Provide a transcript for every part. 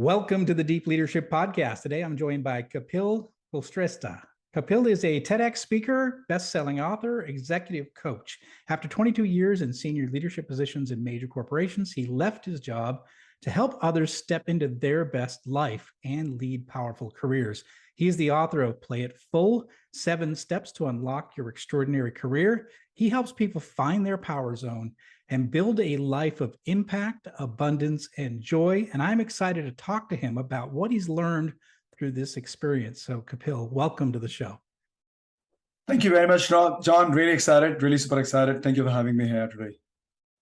Welcome to the Deep Leadership Podcast. Today, I'm joined by Kapil Kulshreshtha. Kapil is a TEDx speaker, best-selling author, executive coach. After 22 years in senior leadership positions in major corporations, he left his job to help others step into their best life and lead powerful careers. He is the author of Play It Full, 7 Steps to Unlock Your Extraordinary Career. He helps people find their power zone and build a life of impact, abundance, and joy. And I'm excited to talk to him about what he's learned through this experience. So Kapil, welcome to the show. Thank you very much, John. Really excited, really super excited. Thank you for having me here today.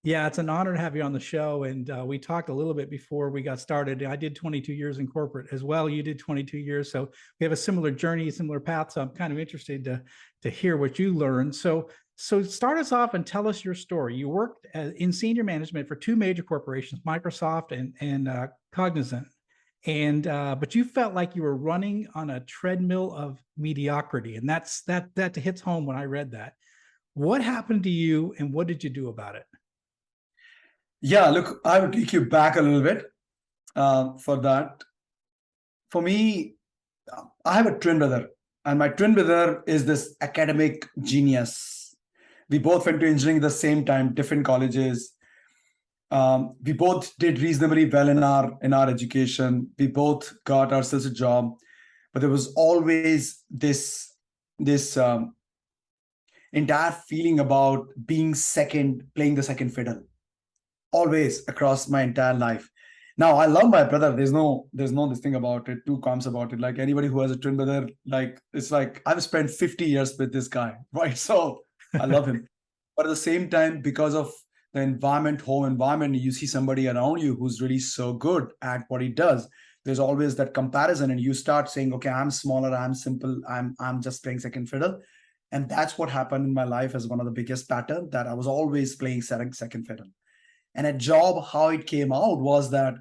Yeah, it's an honor to have you on the show. And we talked a little bit before we got started. I did 22 years in corporate as well. You did 22 years. So we have a similar journey, similar path. So I'm kind of interested to hear what you learned. So start us off and tell us your story. You worked in senior management for 2 major corporations, Microsoft and Cognizant. And but you felt like you were running on a treadmill of mediocrity. And that hits home when I read that. What happened to you and what did you do about it? Yeah, look, I would take you back a little bit for that. For me, I have a twin brother, and my twin brother is this academic genius. We both went to engineering at the same time, different colleges. We both did reasonably well in our education. We both got ourselves a job, but there was always this entire feeling about being second, playing the second fiddle. Always across my entire life. Now, I love my brother. There's no this thing about it, two comms about it. Like anybody who has a twin brother, it's like I've spent 50 years with this guy, right? So I love him. But at the same time, because of the environment, home environment, you see somebody around you who's really so good at what he does. There's always that comparison, and you start saying, okay, I'm smaller, I'm simple, I'm just playing second fiddle. And that's what happened in my life as one of the biggest pattern, that I was always playing second fiddle. And a job, how it came out was that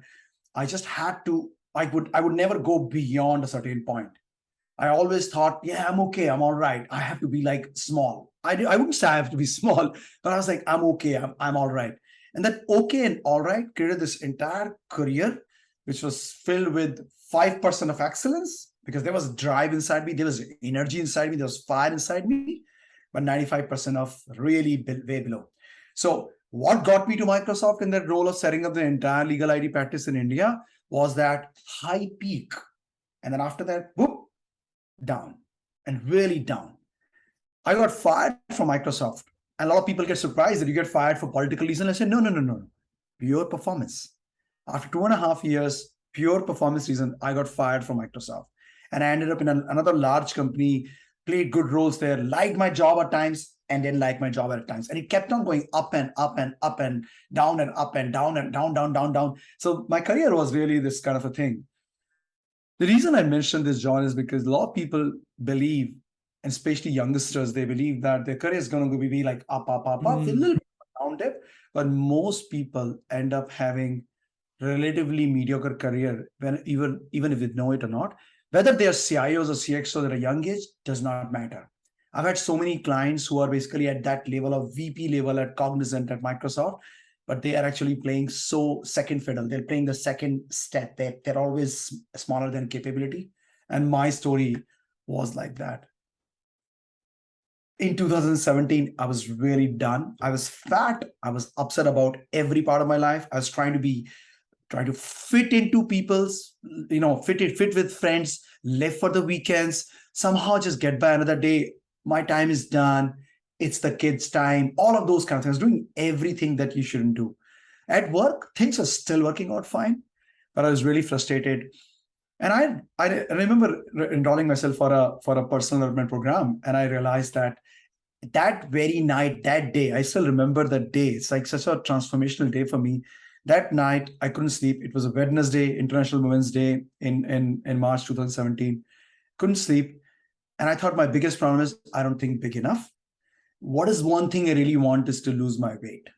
I just had to, I would never go beyond a certain point. I always thought, yeah, I'm okay, I'm all right. I have to be like small. I wouldn't say I have to be small, but I was like, I'm okay, I'm all right. And that okay and all right created this entire career, which was filled with 5% of excellence, because there was drive inside me, there was energy inside me, there was fire inside me, but 95% of really way below. So what got me to Microsoft in that role of setting up the entire legal ID practice in India was that high peak. And then after that, whoop, down, and really down. I got fired from Microsoft. And a lot of people get surprised that you get fired for political reasons. I said, no. Pure performance. After 2.5 years, pure performance reason, I got fired from Microsoft. And I ended up in another large company, played good roles there, liked my job at times, and didn't like my job at times. And it kept on going up and up and up and down and up and down and down. So my career was really this kind of a thing. The reason I mentioned this, John, is because a lot of people believe, and especially youngsters, they believe that their career is going to be like up, a little bit down dip. But most people end up having relatively mediocre career, when even if they know it or not. Whether they are CIOs or CXOs at a young age does not matter. I've had so many clients who are basically at that level of VP level at Cognizant, at Microsoft, but they are actually playing so second fiddle. They're playing the second step. They're always smaller than capability. And my story was like that. In 2017, I was really done. I was fat. I was upset about every part of my life. I was trying to fit into people's, fit with friends, live for the weekends, somehow just get by another day. My time is done. It's the kids' time. All of those kind of things. Doing everything that you shouldn't do. At work, things are still working out fine, but I was really frustrated. And I remember enrolling myself for a personal development program, and I realized that very night, that day, I still remember that day. It's like such a transformational day for me. That night, I couldn't sleep. It was a Wednesday, International Women's Day in March 2017. Couldn't sleep. And I thought my biggest problem is I don't think big enough. What is one thing I really want is to lose my weight,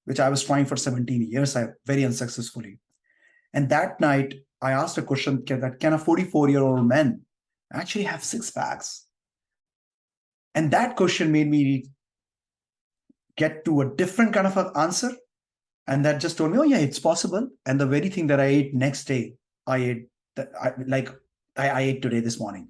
which I was trying for 17 years, very unsuccessfully. And that night, I asked a question that can a 44-year-old man actually have 6 packs? And that question made me get to a different kind of an answer. And that just told me, oh yeah, it's possible. And the very thing that I ate next day I ate I ate today this morning.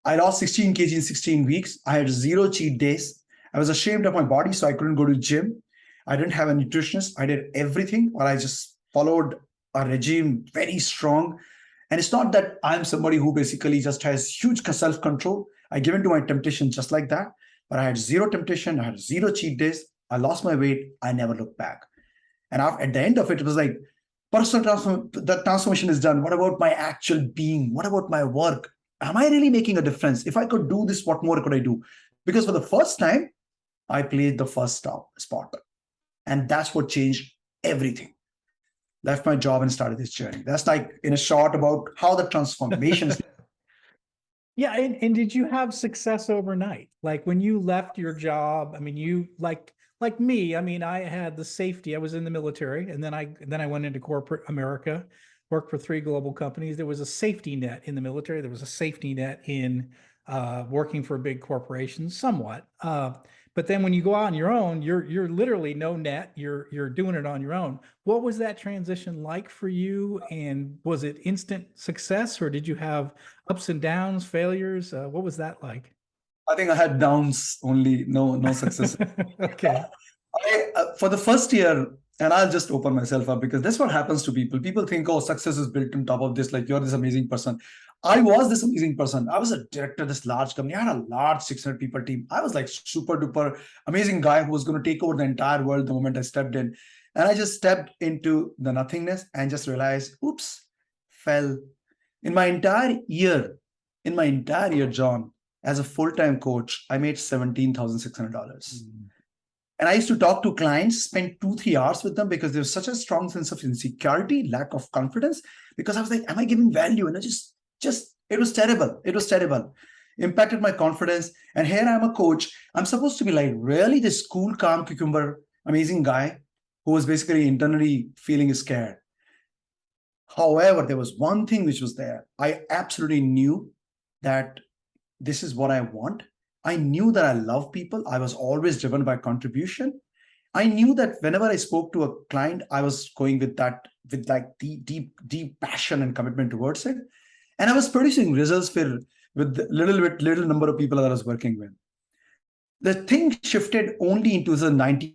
I lost 16 kg in 16 weeks. I had 0 cheat days. I was ashamed of my body, so I couldn't go to the gym. I didn't have a nutritionist. I did everything, or I just followed a regime very strong. And it's not that I'm somebody who basically just has huge self-control. I give in to my temptation just like that. But I had 0 temptation. I had 0 cheat days. I lost my weight. I never looked back. And at the end of it, it was like, the transformation is done. What about my actual being? What about my work? Am I really making a difference? If I could do this, what more could I do? Because for the first time, I played the first spot. And that's what changed everything. Left my job and started this journey. That's like in a short about how the transformation is. Yeah. And did you have success overnight? Like when you left your job, I mean, you like me, I mean, I had the safety. I was in the military, and then I went into corporate America, worked for 3 global companies. There was a safety net in the military. There was a safety net in working for big corporations, somewhat. But then when you go out on your own, you're literally no net. You're doing it on your own. What was that transition like for you? And was it instant success, or did you have ups and downs, failures? What was that like? I think I had downs only, no success. Okay. For the first year, and I'll just open myself up because that's what happens to people. People think, oh, success is built on top of this, like you're this amazing person. I was this amazing person. I was a director of this large company. I had a large 600 people team. I was like super duper amazing guy who was going to take over the entire world the moment I stepped in. And I just stepped into the nothingness and just realized, oops, fell. In my entire year, John, as a full-time coach, I made $17,600. And I used to talk to clients, spend 2-3 hours with them because there was such a strong sense of insecurity, lack of confidence, because I was like, am I giving value? And I just, it was terrible. It was terrible. Impacted my confidence. And here I'm a coach. I'm supposed to be like really this cool, calm, cucumber, amazing guy who was basically internally feeling scared. However, there was one thing which was there. I absolutely knew that this is what I want. I knew that I love people. I was always driven by contribution. I knew that whenever I spoke to a client, I was going with like deep passion and commitment towards it. And I was producing results with the little number of people that I was working with. The thing shifted only in 2019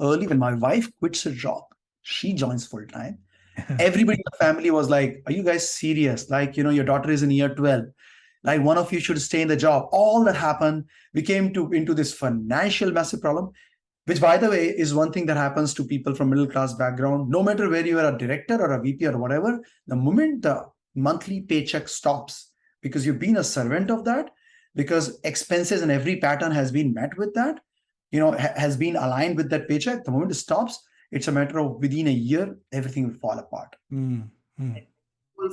early when my wife quits her job. She joins full time. Everybody in the family was like, are you guys serious? Like, your daughter is in year 12. Like one of you should stay in the job. All that happened, we came into this financial massive problem, which by the way, is one thing that happens to people from middle class background. No matter where you are a director or a VP or whatever, the moment the monthly paycheck stops, because you've been a servant of that, because expenses and every pattern has been met with that, has been aligned with that paycheck. The moment it stops, it's a matter of within a year, everything will fall apart. It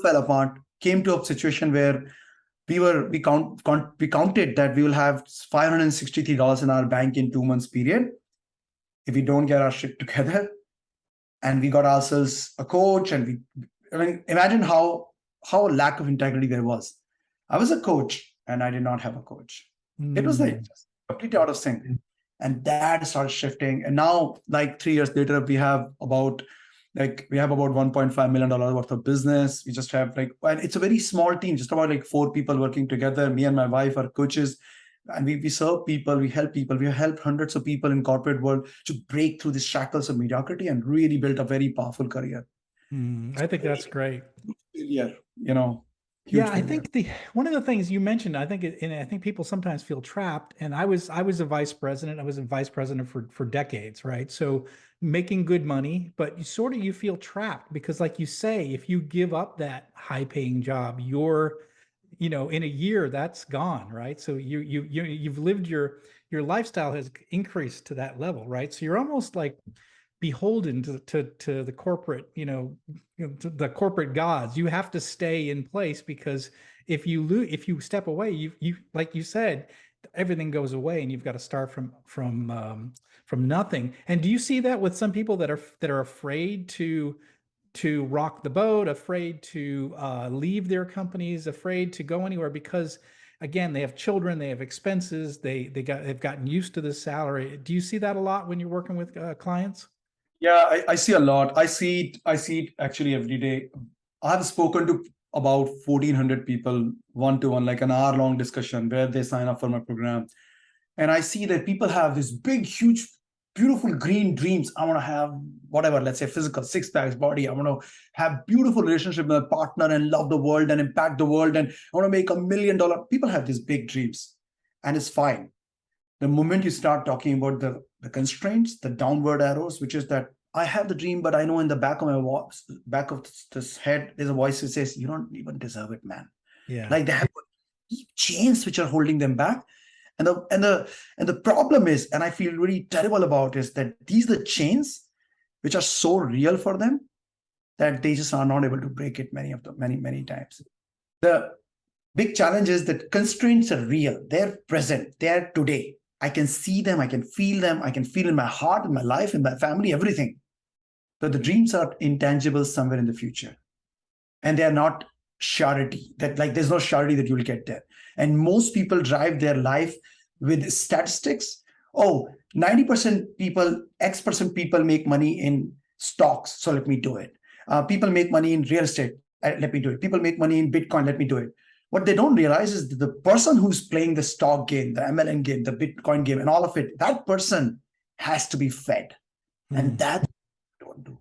fell apart, came to a situation where we counted that we will have $563 in our bank in 2 months period if we don't get our shit together. And we got ourselves a coach, and imagine how lack of integrity there was. I was a coach and I did not have a coach. It was like just completely out of sync. And that started shifting. And now, like 3 years later, we have about $1.5 million worth of business. We just have and it's a very small team, just about 4 people working together. Me and my wife are coaches, and we serve people, we help people. We have helped hundreds of people in corporate world to break through the shackles of mediocrity and really build a very powerful career. I think that's great. Yeah, Yeah, I think one of the things you mentioned, I think people sometimes feel trapped. And I was a vice president. I was a vice president for decades, right? So making good money, but you feel trapped because, like you say, if you give up that high-paying job, you're, in a year that's gone, right? So you've lived your lifestyle has increased to that level, right? So you're almost like beholden to the corporate, to the corporate gods. You have to stay in place, because if you step away, you like you said, everything goes away and you've got to start from nothing. And do you see that with some people that are afraid to rock the boat, afraid to leave their companies, afraid to go anywhere because, again, they have children, they have expenses, they've gotten used to this salary? Do you see that a lot when you're working with clients? Yeah, I see a lot. I see it actually every day. I've spoken to about 1,400 people one-to-one, like an hour-long discussion where they sign up for my program. And I see that people have this big, huge, beautiful green dreams. I want to have whatever, let's say physical, six packs, body. I want to have beautiful relationship with a partner and love the world and impact the world. And I want to make $1 million. People have these big dreams, and it's fine. The moment you start talking about the constraints, the downward arrows, which is that I have the dream, but I know in the back of back of this head, there's a voice that says, you don't even deserve it, man. Yeah. Like they have chains which are holding them back. And the problem is, and I feel really terrible about, is that these are the chains which are so real for them that they just are not able to break it many times. The big challenge is that constraints are real. They're present. They're today. I can see them. I can feel them. I can feel in my heart, in my life, in my family, everything. But the dreams are intangible somewhere in the future. And they are not surety. That like there's no surety that you'll get there. And most people drive their life with statistics. Oh, 90% people, X% people make money in stocks, so let me do it. People make money in real estate, let me do it. People make money in Bitcoin, let me do it. What they don't realize is that the person who's playing the stock game, the MLM game, the Bitcoin game, and all of it, that person has to be fed. And that we don't do.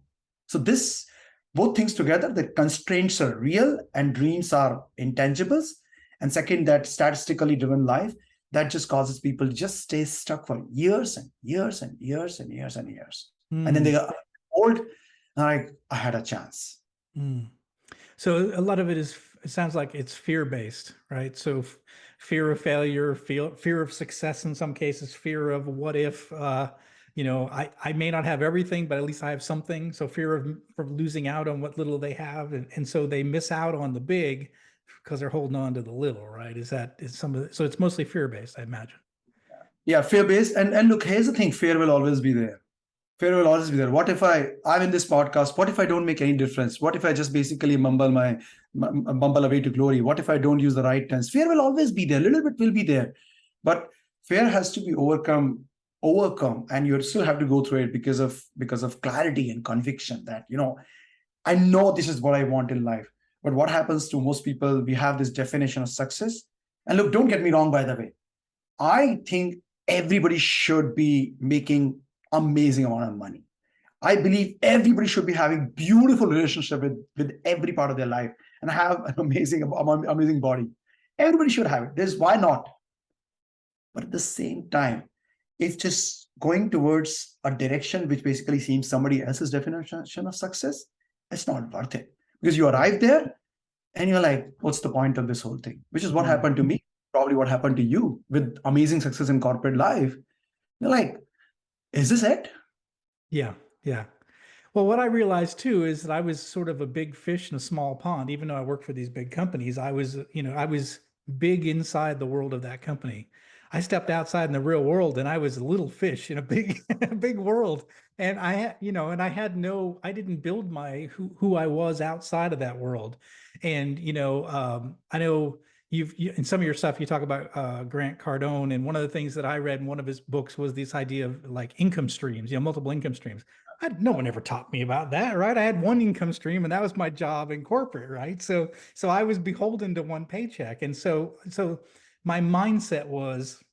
So this, both things together, the constraints are real and dreams are intangibles. And second, that statistically driven life, that just causes people to just stay stuck for years and years and years and years and years. And then they are old, like, I had a chance. So a lot of it sounds like it's fear-based, right? So fear of failure, fear of success in some cases, fear of what if, I may not have everything, but at least I have something. So fear of losing out on what little they have. And so they miss out on the big because they're holding on to the little, right? So it's mostly fear-based, I imagine. Yeah, fear-based. And look, here's the thing, fear will always be there. Fear will always be there. What if I'm in this podcast? What if I don't make any difference? What if I just basically mumble away to glory? What if I don't use the right tense? Fear will always be there. A little bit will be there. But fear has to be overcome, and you still have to go through it because of clarity and conviction that, I know this is what I want in life. But what happens to most people, we have this definition of success. And look, don't get me wrong, by the way. I think everybody should be making amazing amount of money. I believe everybody should be having beautiful relationship with every part of their life and have an amazing body. Everybody should have it. Why not? But at the same time, it's just going towards a direction which basically seems somebody else's definition of success. It's not worth it. Because you arrive there and you're like, what's the point of this whole thing? Which is what happened to me, probably what happened to you with amazing success in corporate life. You're like, is this it? Yeah. Well, what I realized too is that I was sort of a big fish in a small pond. Even though I worked for these big companies, I was big inside the world of that company. I stepped outside in the real world and I was a little fish in a big world. And I didn't build who I was outside of that world. And, I know in some of your stuff, you talk about Grant Cardone. And one of the things that I read in one of his books was this idea of like income streams, multiple income streams. No one ever taught me about that, right? I had one income stream and that was my job in corporate, right? So I was beholden to one paycheck. And so my mindset was,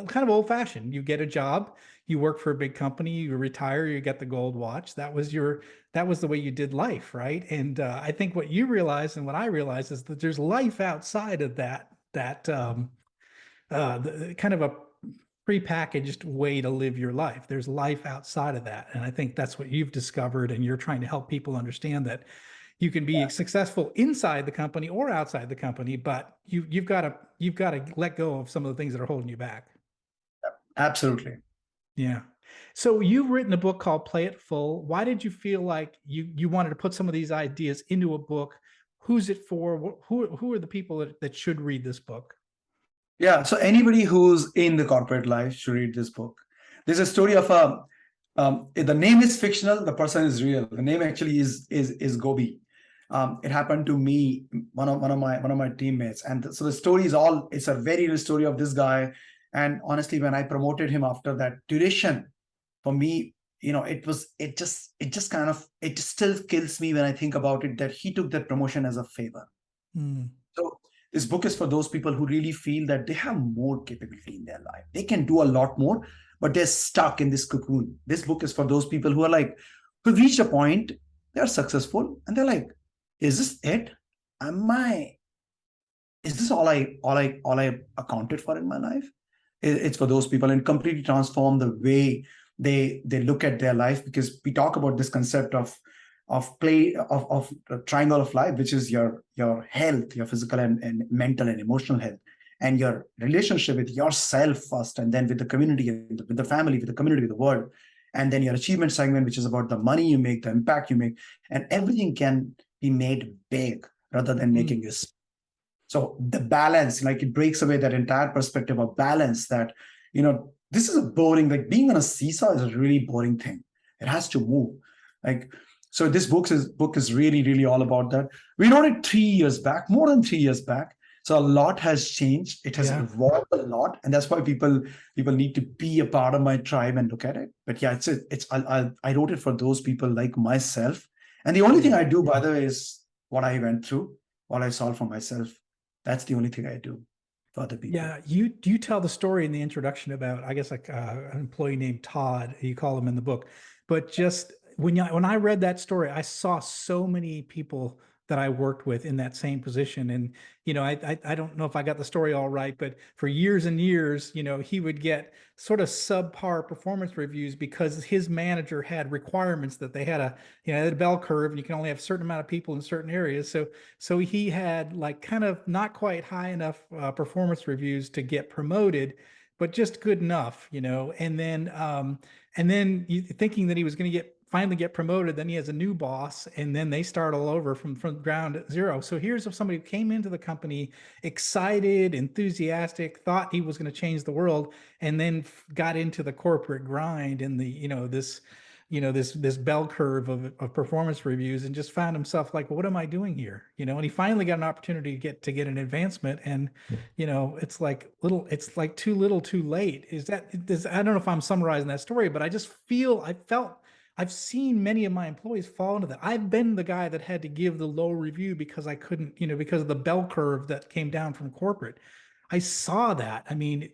kind of old fashioned. You get a job, you work for a big company, you retire, you get the gold watch. That was the way you did life, right? And I think what you realize and what I realize is that there's life outside of that kind of a prepackaged way to live your life. There's life outside of that. And I think that's what you've discovered. And you're trying to help people understand that you can be successful inside the company or outside the company, but you've got to let go of some of the things that are holding you back. Absolutely. Yeah. So you've written a book called Play It Full. Why did you feel like you wanted to put some of these ideas into a book? Who's it for? Who are the people that should read this book? Yeah. So anybody who's in the corporate life should read this book. There's a story of the name is fictional, the person is real. The name actually is Gobi. It happened to me, one of my teammates. And so the story it's a very real story of this guy. And honestly, when I promoted him after that duration, for me, it just kind of, it still kills me when I think about it, that he took that promotion as a favor. So this book is for those people who really feel that they have more capability in their life. They can do a lot more, but they're stuck in this cocoon. This book is for those people who are like, who reached a point, they're successful, and they're like, is this it? Is this all I accounted for in my life? It's for those people, and completely transform the way they look at their life, because we talk about this concept of the triangle of life, which is your health, your physical and mental and emotional health, and your relationship with yourself first, and then with the community, with the family, with the community, with the world, and then your achievement segment, which is about the money you make, the impact you make, and everything can be made big rather than making you. So the balance, like, it breaks away that entire perspective of balance, that, this is a boring, like being on a seesaw is a really boring thing. It has to move. Like, so this book is really, really all about that. We wrote it 3 years back, more than 3 years back. So a lot has changed. It has evolved a lot. And that's why people need to be a part of my tribe and look at it. But yeah, I wrote it for those people like myself. And the only thing I do, by the way, is what I went through, what I solved for myself. That's the only thing I do for other people. Yeah, you tell the story in the introduction about, I guess, like an employee named Todd. You call him in the book, but just when I read that story, I saw so many people that I worked with in that same position. And, I don't know if I got the story all right, but for years and years, he would get sort of subpar performance reviews because his manager had requirements that they had a bell curve, and you can only have a certain amount of people in certain areas. So he had like kind of not quite high enough performance reviews to get promoted, but just good enough, and then thinking that he was going to finally get promoted, then he has a new boss, and then they start all over from ground zero. So here's somebody who came into the company excited, enthusiastic, thought he was going to change the world, and then got into the corporate grind and this bell curve of performance reviews, and just found himself like, well, what am I doing here? And he finally got an opportunity to get an advancement, and it's like too little too late. I don't know if I'm summarizing that story, but I've seen many of my employees fall into that. I've been the guy that had to give the low review because I couldn't, because of the bell curve that came down from corporate. I saw that. I mean,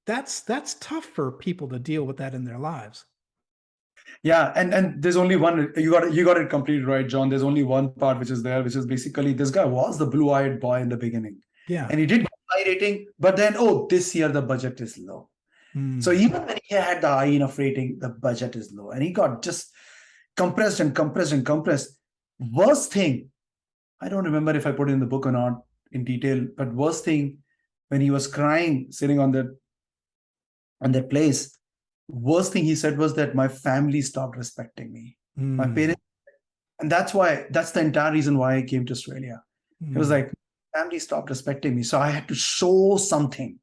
that's tough for people to deal with that in their lives. Yeah, and there's only one, you got it completely right, John. There's only one part which is basically, this guy was the blue-eyed boy in the beginning. Yeah. And he did get high rating, but then, this year the budget is low. So even when he had the high enough rating, the budget is low, and he got just compressed and compressed and compressed. Worst thing, I don't remember if I put it in the book or not in detail, but worst thing, when he was crying, sitting on that place, worst thing he said was that my family stopped respecting me. My parents, and that's the entire reason why I came to Australia. It was like, family stopped respecting me, so I had to show something.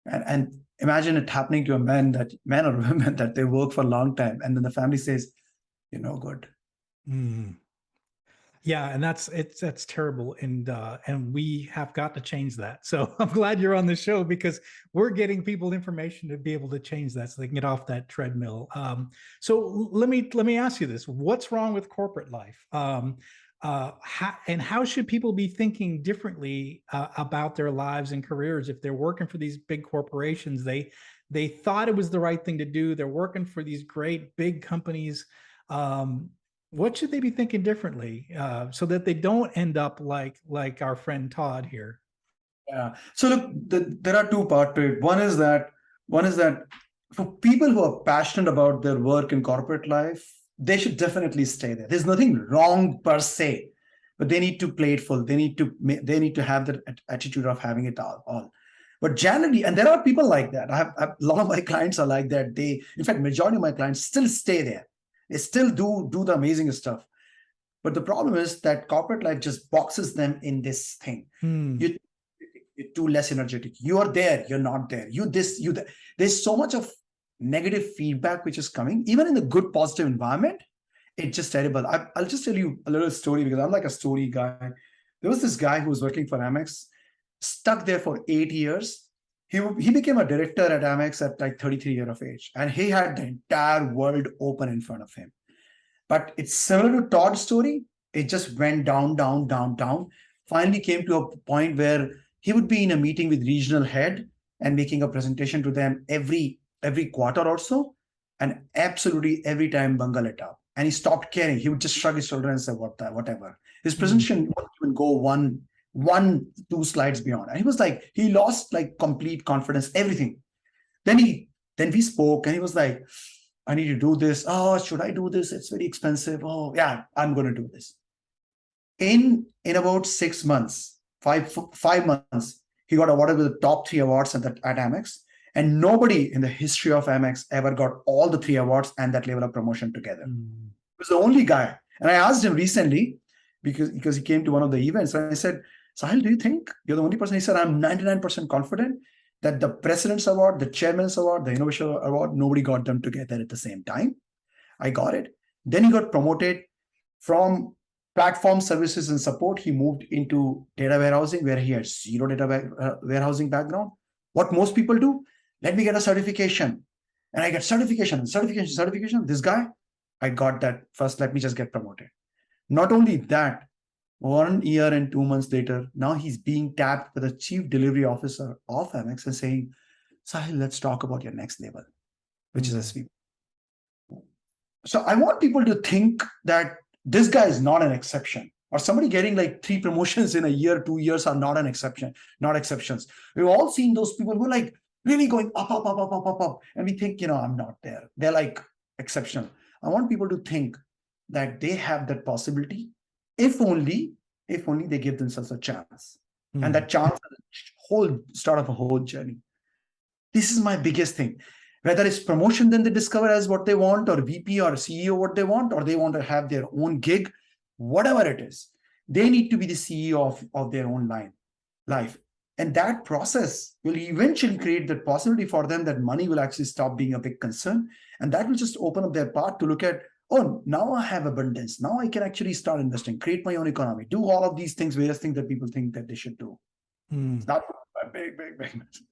And imagine it happening to a man or woman that they work for a long time, and then the family says, "You're no good." Yeah, and that's terrible, and we have got to change that. So I'm glad you're on the show, because we're getting people information to be able to change that, so they can get off that treadmill. So let me ask you this: what's wrong with corporate life? How should people be thinking differently about their lives and careers if they're working for these big corporations? They thought it was the right thing to do. They're working for these great big companies. What should they be thinking differently so that they don't end up like our friend Todd here? Yeah. So look, there are two parts to it. One is that for people who are passionate about their work in corporate life, they should definitely stay there. There's nothing wrong per se, but they need to play it full. They need to have that attitude of having it all. But generally, and there are people like that. I have a lot of my clients are like that. In fact, majority of my clients still stay there. They still do the amazing stuff. But the problem is that corporate life just boxes them in this thing. You're too less energetic. You are there, you're not there. There's so much of negative feedback which is coming, even in the good, positive environment. It's just terrible. I'll just tell you a little story, because I'm like a story guy. There was this guy who was working for Amex, stuck there for 8 years. He became a director at Amex at like 33 years of age, and he had the entire world open in front of him. But it's similar to Todd's story. It just went down, down, down, down. Finally came to a point where he would be in a meeting with regional head and making a presentation to them every quarter or so. And absolutely every time bungle it up. And he stopped caring. He would just shrug his shoulder and say, whatever. His presentation wouldn't even go two slides beyond. And he was like, he lost like complete confidence, everything. Then we spoke and he was like, I need to do this. Oh, should I do this? It's very expensive. Oh, yeah, I'm going to do this. In about 6 months, five months, he got awarded with the top 3 awards at Amex. And nobody in the history of Amex ever got all the 3 awards and that level of promotion together. He was the only guy. And I asked him recently, because he came to one of the events, and I said, Sahil, do you think you're the only person? He said, I'm 99% confident that the President's Award, the Chairman's Award, the Innovation Award, nobody got them together at the same time. I got it. Then he got promoted from platform services and support. He moved into data warehousing, where he had zero data warehousing background. What most people do, let me get a certification. And I get certification. This guy, I got that first. Let me just get promoted. Not only that, 1 year and 2 months later, now he's being tapped by the chief delivery officer of Amex and saying, Sahil, let's talk about your next level, which is SVP. So I want people to think that this guy is not an exception, or somebody getting like 3 promotions in a year, 2 years are not an exception, not exceptions. We've all seen those people who are like really going up. And we think, I'm not there. They're like exceptional. I want people to think that they have that possibility if only they give themselves a chance. And that chance is the start of a whole journey. This is my biggest thing. Whether it's promotion, then they discover as what they want, or VP or CEO what they want, or they want to have their own gig, whatever it is, they need to be the CEO of their own life. And that process will eventually create that possibility for them that money will actually stop being a big concern. And that will just open up their path to look at, oh, now I have abundance. Now I can actually start investing, create my own economy, do all of these things, various things that people think that they should do. That's a big message.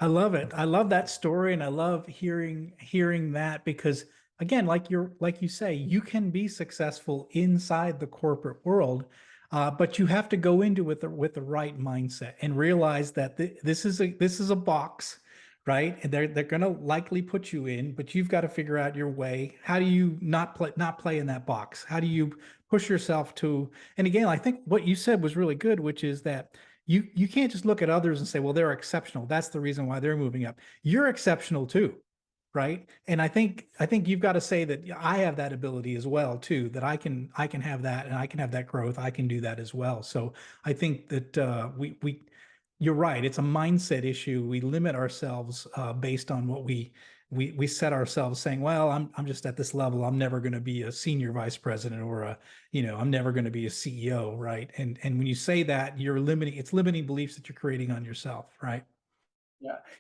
I love it. I love that story, and I love hearing that, because again, like you say, you can be successful inside the corporate world, but you have to go into it with the right mindset and realize that this is a box, right? And they're going to likely put you in, but you've got to figure out your way. How do you not play in that box? How do you push yourself to? And again, I think what you said was really good, which is that you can't just look at others and say, well, they're exceptional. That's the reason why they're moving up. You're exceptional too, right? And I think you've got to say that I have that ability as well too, that I can have that, and I can have that growth. I can do that as well. So I think that you're right. It's a mindset issue. We limit ourselves based on what we set ourselves, saying, well, I'm just at this level. I'm never going to be a senior vice president, or I'm never going to be a CEO, right? And when you say that, it's limiting beliefs that you're creating on yourself, right?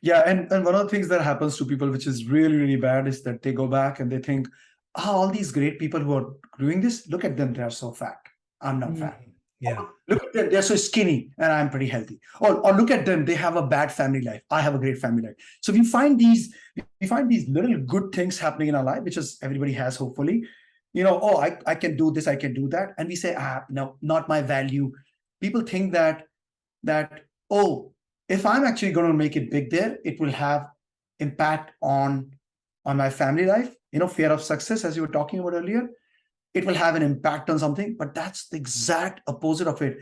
Yeah. And one of the things that happens to people, which is really, really bad, is that they go back and they think, all these great people who are doing this, look at them, they're so fat. I'm not fat. Yeah. Look at them, they're so skinny and I'm pretty healthy. Or look at them, they have a bad family life. I have a great family life. So we find these little good things happening in our life, which is everybody has, hopefully. I can do this, I can do that. And we say, no, not my value. People think that, if I'm actually going to make it big there, it will have impact on my family life. Fear of success, as you were talking about earlier. It will have an impact on something, but that's the exact opposite of it.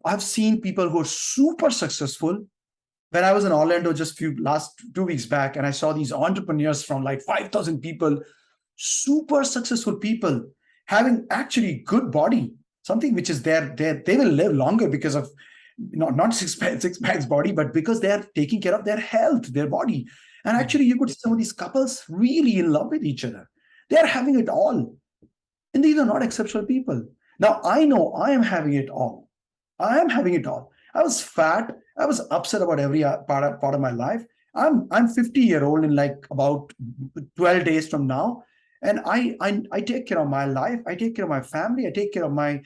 I've seen people who are super successful. When I was in Orlando just last 2 weeks back, and I saw these entrepreneurs from like 5,000 people, super successful people, having actually good body, something which is they will live longer because of not six packs body, but because they are taking care of their health, their body. And actually, you could see some of these couples really in love with each other. They are having it all. And these are not exceptional people. Now, I know I am having it all. I am having it all. I was fat. I was upset about every part of my life. I'm 50-year-old in like about 12 days from now. And I take care of my life. I take care of my family. I take care of my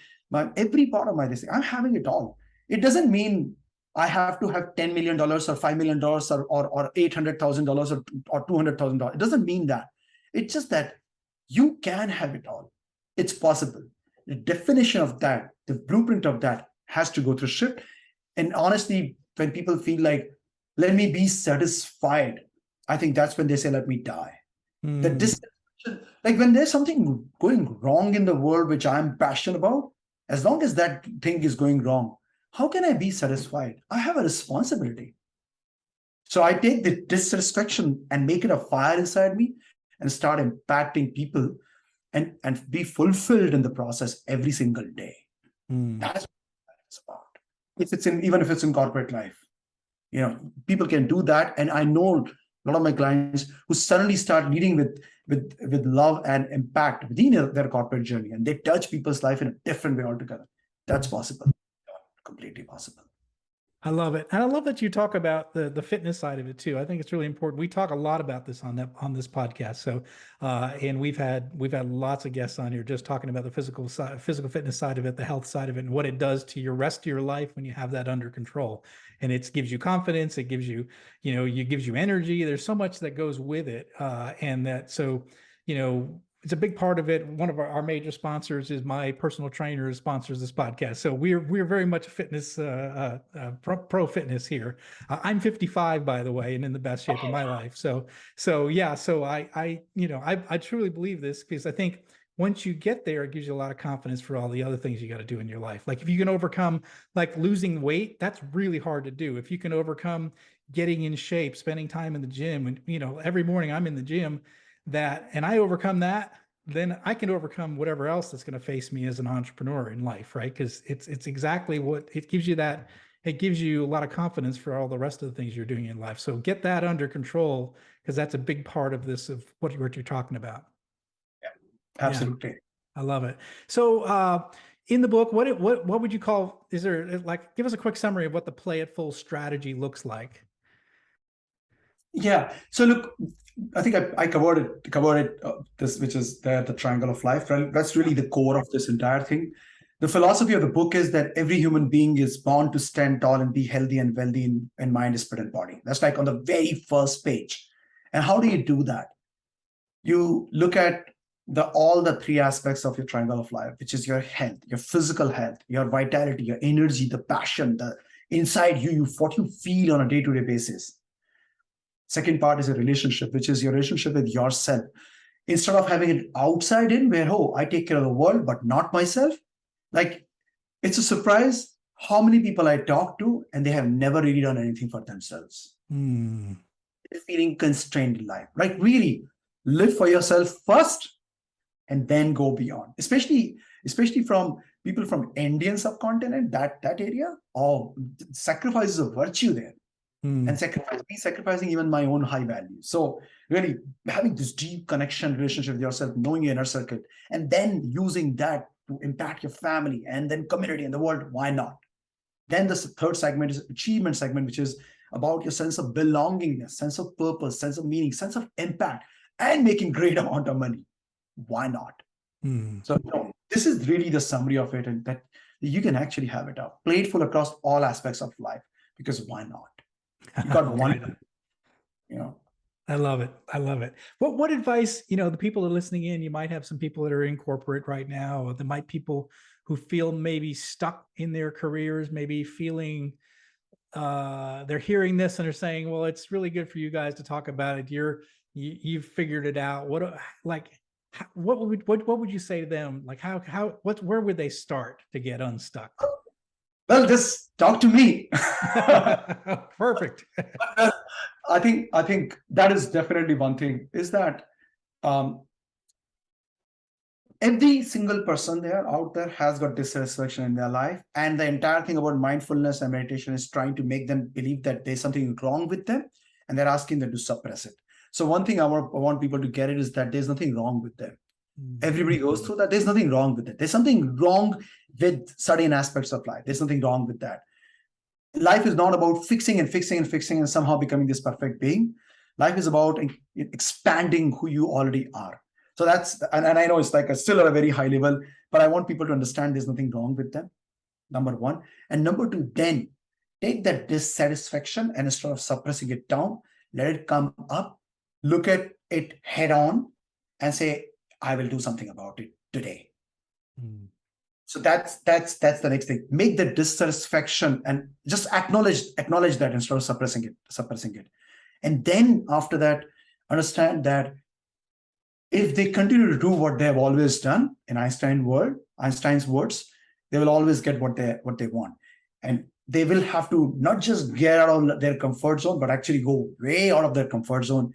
every part of my this. I'm having it all. It doesn't mean I have to have $10 million or $5 million or $800,000 or $200,000. It doesn't mean that. It's just that you can have it all. It's possible. The definition of that, the blueprint of that has to go through shift. And honestly, when people feel like, let me be satisfied, I think that's when they say, let me die. The dissatisfaction, like when there's something going wrong in the world, which I'm passionate about, as long as that thing is going wrong, how can I be satisfied? I have a responsibility. So I take the dissatisfaction and make it a fire inside me and start impacting people and be fulfilled in the process every single day. That's what it's about. Even if it's in corporate life, people can do that. And I know a lot of my clients who suddenly start leading with love and impact within their corporate journey, and they touch people's life in a different way altogether. That's possible. Completely possible. I love it. And I love that you talk about the fitness side of it too. I think it's really important. We talk a lot about this on this podcast. So, and we've had lots of guests on here just talking about the physical fitness side of it, the health side of it, and what it does to your rest of your life when you have that under control. And it gives you confidence. It gives you, gives you energy. There's so much that goes with it. It's a big part of it. One of our major sponsors is my personal trainer who sponsors this podcast. So we're very much a fitness, pro fitness here. I'm 55, by the way, and in the best shape of my life. So I truly believe this, because I think once you get there, it gives you a lot of confidence for all the other things you got to do in your life. Like if you can overcome like losing weight, that's really hard to do. If you can overcome getting in shape, spending time in the gym, and every morning I'm in the gym, and I overcome that, then I can overcome whatever else that's going to face me as an entrepreneur in life, right? Because it's exactly what it gives you. That it gives you a lot of confidence for all the rest of the things you're doing in life. So get that under control, because that's a big part of this, of what you're talking about. Yeah, absolutely. Yeah, I love it. So in the book, what would you call? Is there give us a quick summary of what the Play It Full strategy looks like? Yeah. So look, I think I covered it. This, which is the triangle of life. Right? That's really the core of this entire thing. The philosophy of the book is that every human being is born to stand tall and be healthy and wealthy in mind, spirit, and body. That's like on the very first page. And how do you do that? You look at all the three aspects of your triangle of life, which is your health, your physical health, your vitality, your energy, the passion, the inside you what you feel on a day-to-day basis. Second part is a relationship, which is your relationship with yourself. Instead of having it outside in, where, I take care of the world, but not myself. Like, it's a surprise how many people I talk to, and they have never really done anything for themselves. They're feeling constrained in life. Like, really, live for yourself first, and then go beyond. Especially from people from Indian subcontinent, that area. Sacrifice is a virtue there. And sacrificing even my own high values. So really having this deep connection, relationship with yourself, knowing your inner circle, and then using that to impact your family and then community and the world. Why not? Then the third segment is achievement segment, which is about your sense of belongingness, sense of purpose, sense of meaning, sense of impact, and making great amount of money. Why not? So this is really the summary of it, and that you can actually have it out, playful across all aspects of life, because why not? You got one, I love it. I love it. What advice, the people that are listening in, you might have some people that are in corporate right now, or there might people who feel maybe stuck in their careers, maybe feeling they're hearing this and they're saying, well, it's really good for you guys to talk about it. You've figured it out. What would you say to them? Like where would they start to get unstuck? Well, just talk to me. Perfect. I think that is definitely one thing, is that every single person out there has got dissatisfaction in their life. And the entire thing about mindfulness and meditation is trying to make them believe that there's something wrong with them, and they're asking them to suppress it. So one thing I want people to get it is that there's nothing wrong with them. Everybody goes through that. There's nothing wrong with it. There's something wrong with certain aspects of life. There's nothing wrong with that. Life is not about fixing and somehow becoming this perfect being. Life is about expanding who you already are. So that's, and I know it's still at a very high level, but I want people to understand there's nothing wrong with them. Number one. And number two, then take that dissatisfaction and instead of suppressing it down, let it come up, look at it head on and say, I will do something about it today. Mm. So that's the next thing. Make the dissatisfaction and just acknowledge that instead of suppressing it. And then after that, understand that if they continue to do what they have always done in Einstein's words, they will always get what they want. And they will have to not just get out of their comfort zone, but actually go way out of their comfort zone,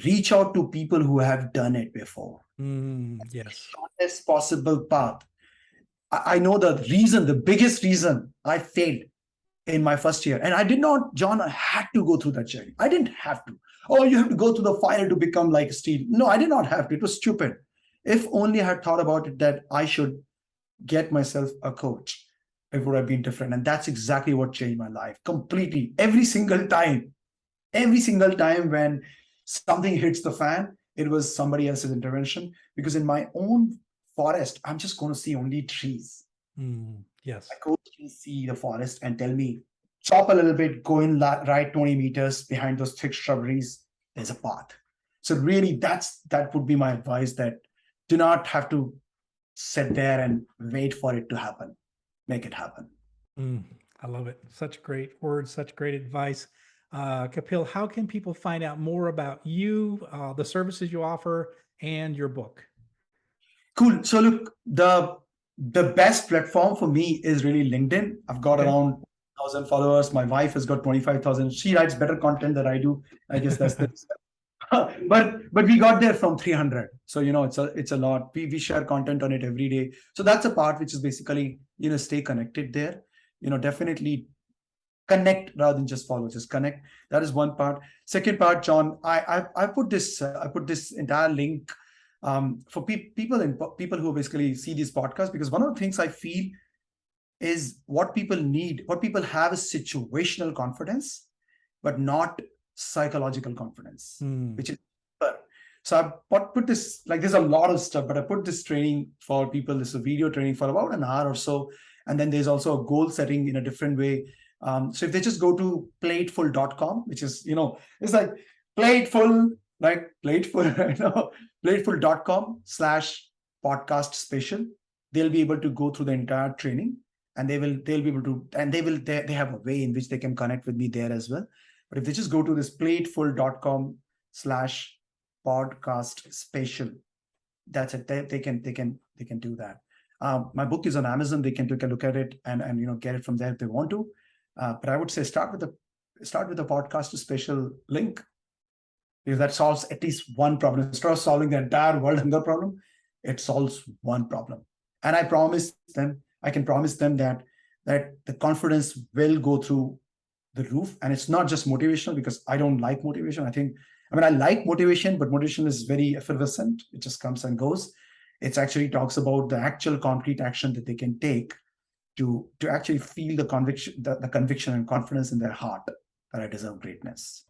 reach out to people who have done it before. Yes. Shortest possible path. I know the biggest reason I failed in my first year. And I did not, John, I had to go through that journey. I didn't have to. Oh, you have to go through the fire to become like Steve. No, I did not have to. It was stupid. If only I had thought about it, that I should get myself a coach, it would have been different. And that's exactly what changed my life completely. Every single time when something hits the fan, it was somebody else's intervention. Because in my own forest, I'm just going to see only trees. Yes. My coach can see the forest and tell me, chop a little bit, go in right 20 meters behind those thick shrubberies, there's a path. So really that would be my advice, that do not have to sit there and wait for it to happen. Make it happen. I love it. Such great words, such great advice. Kapil, how can people find out more about you, the services you offer, and your book? Cool. So look, the best platform for me is really LinkedIn. I've got around 1,000 followers. My wife has got 25,000. She writes better content than I do. I guess that's the but we got there from 300. So it's a lot. We share content on it every day. So that's a part which is basically stay connected there. Definitely connect rather than just follow. Just connect. That is one part. Second part, John, I put this entire link for people who basically see these podcasts, because one of the things I feel is what people have is situational confidence, but not psychological confidence, which is deeper. So I put this, like, there's a lot of stuff, but I put this training for people. This is a video training for about an hour or so. And then there's also a goal setting in a different way. So if they just go to plateful.com, which is, it's like plateful, like plateful, plateful.com/podcast special. They'll be able to go through the entire training, and they'll be able to, and they have a way in which they can connect with me there as well. But if they just go to this plateful.com/podcast special, that's it. They can do that. My book is on Amazon. They can take a look at it and get it from there if they want to. But I would say start with the podcast special link, because that solves at least one problem. Instead of solving the entire world hunger problem, it solves one problem. And I can promise them that the confidence will go through the roof. And it's not just motivational, because I don't like motivation. I like motivation, but motivation is very effervescent. It just comes and goes. It actually talks about the actual concrete action that they can take to actually feel the conviction and confidence in their heart that I deserve greatness.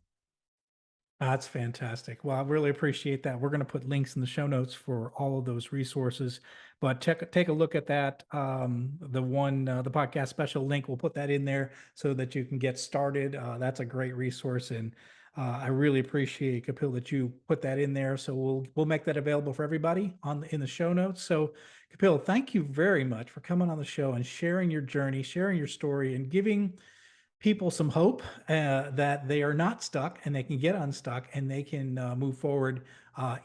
That's fantastic. Well, I really appreciate that. We're going to put links in the show notes for all of those resources, but take a look at that. The podcast special link, we'll put that in there so that you can get started. That's a great resource. And I really appreciate, Kapil, that you put that in there. So we'll make that available for everybody in the show notes. So Kapil, thank you very much for coming on the show and sharing your journey, sharing your story, and giving people some hope that they are not stuck and they can get unstuck and they can move forward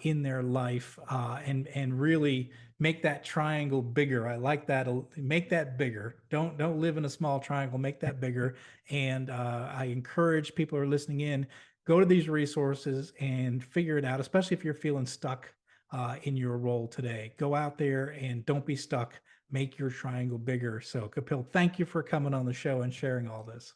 in their life and really make that triangle bigger. I like that. Make that bigger. Don't live in a small triangle. Make that bigger. And I encourage people who are listening in, go to these resources and figure it out, especially if you're feeling stuck in your role today. Go out there and don't be stuck. Make your triangle bigger. So Kapil, thank you for coming on the show and sharing all this.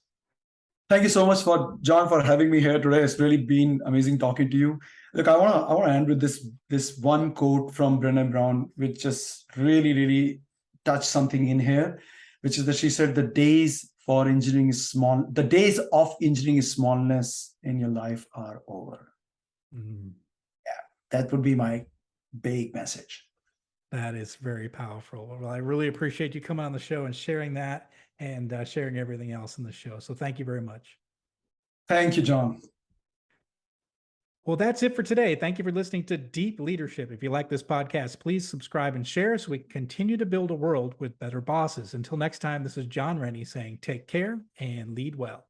Thank you so much, John, for having me here today. It's really been amazing talking to you. Look, I want to end with this one quote from Brené Brown, which just really touched something in here, which is that she said, the days of engineering smallness in your life are over. Yeah, that would be my big message. That is very powerful. Well, I really appreciate you coming on the show and sharing that. and sharing everything else in the show. So thank you very much. Thank you, John. Well, that's it for today. Thank you for listening to Deep Leadership. If you like this podcast, please subscribe and share so we can continue to build a world with better bosses. Until next time, this is John Rennie saying take care and lead well.